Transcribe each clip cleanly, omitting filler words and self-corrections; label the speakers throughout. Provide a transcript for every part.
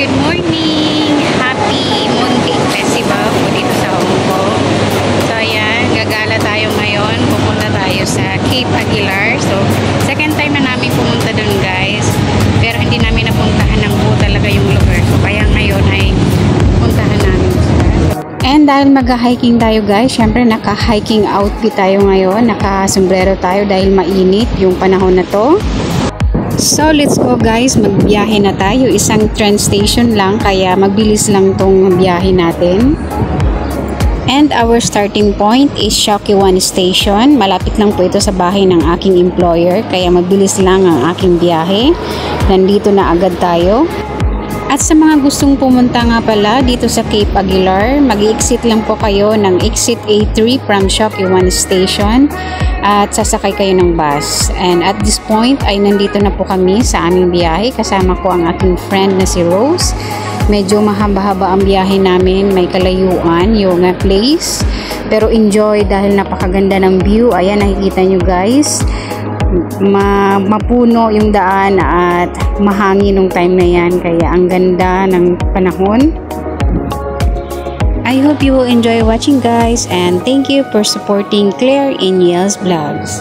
Speaker 1: Good morning! Happy Mooncake Festival po dito sa Hong Kong. So ayan, gagala tayo ngayon. Pupunta tayo sa Cape Aguilar. So second time na namin pumunta dun guys. Pero hindi namin napuntahan ng buo talaga yung lugar. So kaya ngayon ay puntahan namin siya. And dahil mag-hiking tayo guys, syempre naka-hiking outfit tayo ngayon. Naka-sombrero tayo dahil mainit yung panahon na to. So let's go guys, magbiyahe na tayo. Isang train station lang, kaya magbilis lang tong biyahe natin. And our starting point is Shok Kee Wan Station. Malapit lang po ito sa bahay ng aking employer, kaya magbilis lang ang aking biyahe. Nandito na agad tayo. At sa mga gustong pumunta nga pala dito sa Cape Aguilar, mag-i-exit lang po kayo ng exit A3 from Shok Kee Wan Station at sasakay kayo ng bus. And at this point ay nandito na po kami sa aming biyahe. Kasama ko ang aking friend na si Rose. Medyo mahaba-haba ang biyahe namin, may kalayuan yung place. Pero enjoy dahil napakaganda ng view. Ayan, nakikita nyo guys. Mapuno yung daan at mahangin nung time na yan, kaya ang ganda ng panahon. I hope you will enjoy watching guys, and thank you for supporting Claire Iniel's vlogs.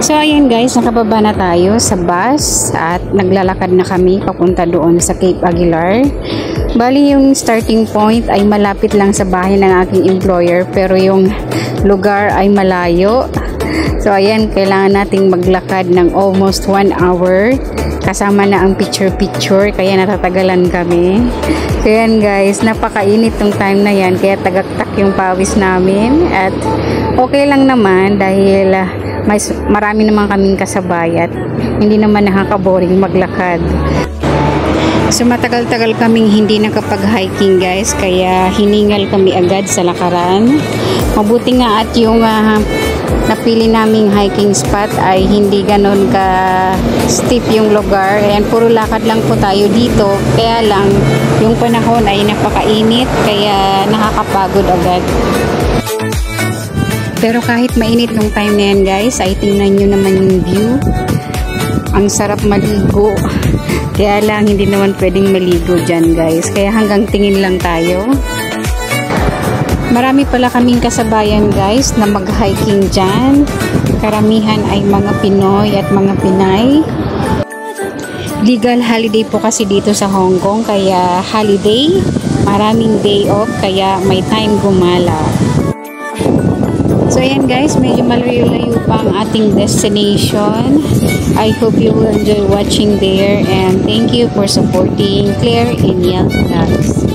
Speaker 1: So ayan guys, nakababa na tayo sa bus at naglalakad na kami papunta doon sa Cape Aguilar. Bali yung starting point ay malapit lang sa bahay ng aking employer, pero yung lugar ay malayo. So ayan, kailangan nating maglakad ng almost 1 hour. Kasama na ang picture-picture, kaya natatagalan kami. So ayan guys, napakainit tong time na yan, kaya tagaktak yung pawis namin. At okay lang naman dahil marami naman kaming kasabay at hindi naman nakakaboring maglakad. So matagal-tagal kaming hindi nakapag-hiking guys, kaya hiningal kami agad sa lakaran. Mabuti nga at yung napili naming hiking spot ay hindi ganon ka steep yung lugar. Ayan, puro lakad lang po tayo dito. Kaya lang, yung panahon ay napakainit, kaya nakakapagod agad. Pero kahit mainit nung time na yan guys, ay tingnan nyo naman yung view. Ang sarap maligo. Kaya lang, hindi naman pwedeng maligo dyan guys. Kaya hanggang tingin lang tayo. Marami pala kaming kasabayan guys na mag-hiking dyan. Karamihan ay mga Pinoy at mga Pinay. Legal holiday po kasi dito sa Hong Kong. Kaya holiday, maraming day off. Kaya may time gumala. So ayan guys, medyo malayo-layo pa ang ating destination. I hope you will enjoy watching there, and thank you for supporting Claire and Yel Vlogs.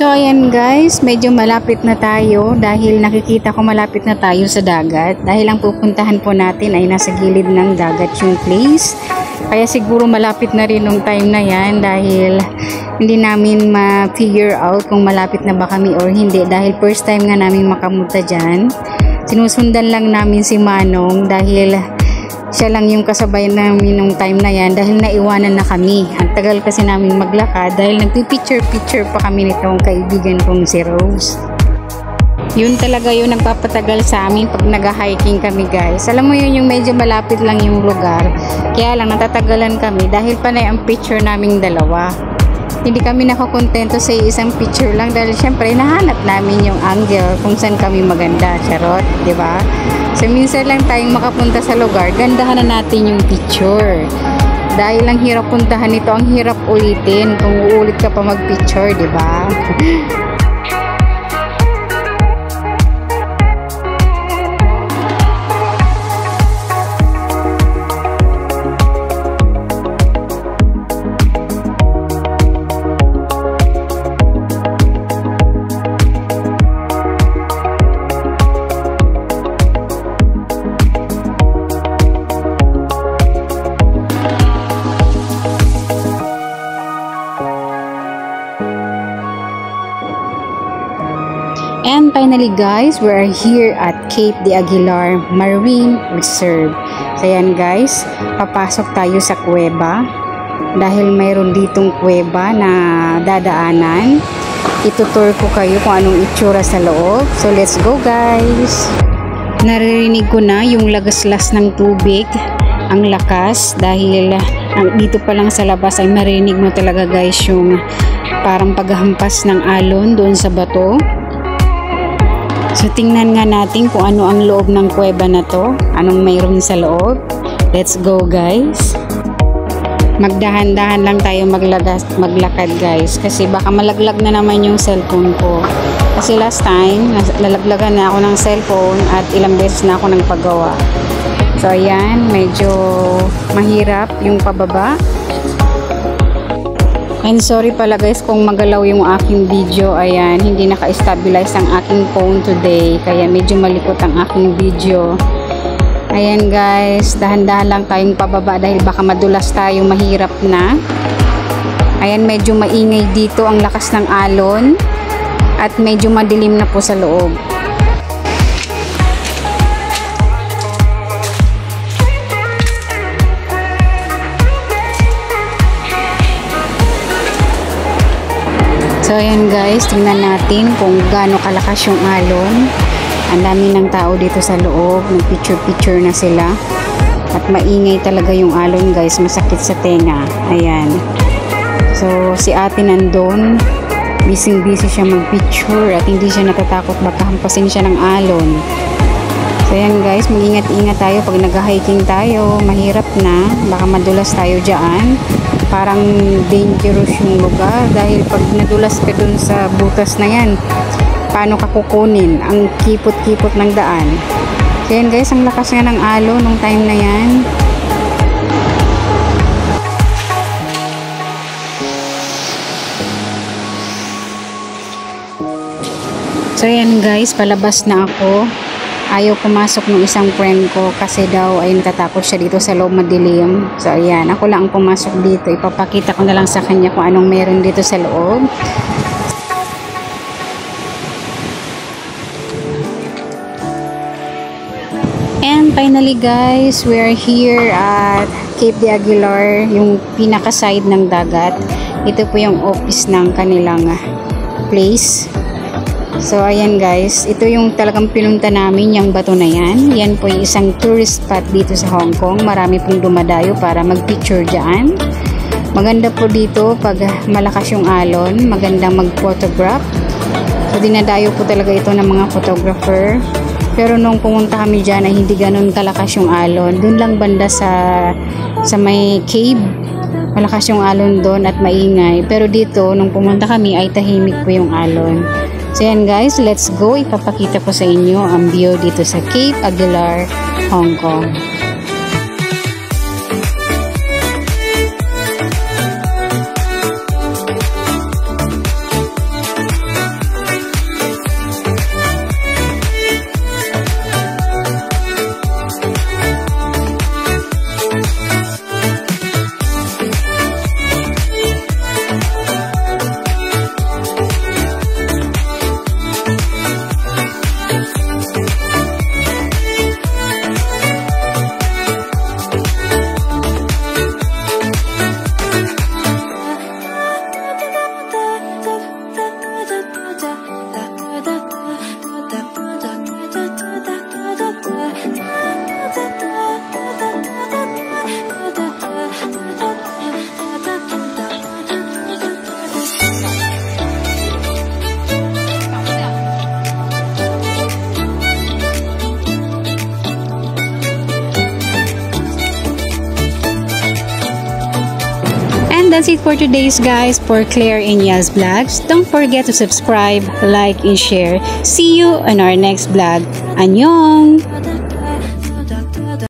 Speaker 1: So ayan guys, medyo malapit na tayo dahil nakikita ko malapit na tayo sa dagat. Dahil ang pupuntahan po natin ay nasa gilid ng dagat yung place. Kaya siguro malapit na rin nung time na yan dahil hindi namin ma-figure out kung malapit na ba kami or hindi. Dahil first time nga namin makamunta dyan. Sinusundan lang namin si Manong dahil siya lang yung kasabayan namin nung time na yan dahil naiwanan na kami. Ang tagal kasi namin maglakad dahil nagpipicture-picture pa kami nitong kaibigan kong si Rose. Yun talaga yung nagpapatagal sa amin pag nag-hiking kami guys. Alam mo yun, yung medyo malapit lang yung lugar. Kaya lang natatagalan kami dahil panay ang picture naming dalawa. Hindi kami nakakontento sa isang picture lang dahil syempre nahanap namin yung angle kung saan kami maganda. Charot, di ba? So minsan lang tayong makapunta sa lugar, gandahan na natin yung picture. Dahil ang hirap puntahan nito, ang hirap ulitin kung uulit ka pa mag-picture, di ba? And finally guys, we are here at Cape de Aguilar Marine Reserve. So yan guys, papasok tayo sa kuweba. Dahil mayroon ditong kuweba na dadaanan. Itutur ko kayo kung anong itsura sa loob. So let's go guys! Naririnig ko na yung lagaslas ng tubig. Ang lakas dahil dito pa lang sa labas ay marinig mo talaga guys yung parang paghampas ng alon doon sa bato. So tingnan nga natin kung ano ang loob ng kuweba na to. Anong mayroon sa loob. Let's go guys. Magdahan-dahan lang tayo maglakad guys. Kasi baka malaglag na naman yung cellphone ko. Kasi last time, lalaglagan na ako ng cellphone at ilang beses na ako nagpagawa. So ayan, medyo mahirap yung pababa. And sorry pala guys kung magalaw yung aking video. Ayan, hindi naka-stabilize ang aking phone today. Kaya medyo malikot ang aking video. Ayan guys, dahan-dahan lang tayong pababa dahil baka madulas tayo, mahirap na. Ayan, medyo maingay dito, ang lakas ng alon. At medyo madilim na po sa loob. So ayan guys, tingnan natin kung gaano kalakas yung alon. Ang dami ng tao dito sa loob, nag-picture-picture na sila. At maingay talaga yung alon guys, masakit sa tenga. Ayan. So si ate nandun, busy siya mag-picture at hindi siya natatakot baka hampasin siya ng alon. So ayan guys, mag-ingat-ingat tayo pag nag-hiking tayo. Mahirap na, baka madulas tayo dyan. Parang dangerous yung lugar dahil pag nadulas ka dun sa butas na yan, paano ka kukunin? Ang kipot-kipot ng daan. So yan guys, ang lakas nga ng alon nung time na yan. So yan guys, palabas na ako. Ayaw pumasok ng isang friend ko kasi daw ay natatakot siya dito sa loob, madilim. So ayan, ako lang ang pumasok dito. Ipapakita ko na lang sa kanya kung anong meron dito sa loob. And finally guys, we are here at Cape de Aguilar, yung pinaka-side ng dagat. Ito po yung office ng kanilang place. So ayan guys, ito yung talagang pinunta namin, yung bato na yan. Yan po yung isang tourist spot dito sa Hong Kong. Marami pong dumadayo para mag-picture dyan. Maganda po dito pag malakas yung alon, maganda mag-photograph. So dinadayo po talaga ito ng mga photographer. Pero nung pumunta kami dyan ay hindi ganun kalakas yung alon. Doon lang banda sa may cave, malakas yung alon doon at maingay. Pero dito nung pumunta kami ay tahimik po yung alon. So yan guys, let's go. Ipapakita ko sa inyo ang view dito sa Cape Aguilar, Hong Kong. That's it for today's guys for Claire Enyas vlogs. Don't forget to subscribe, like, and share. See you on our next vlog. Annyeong!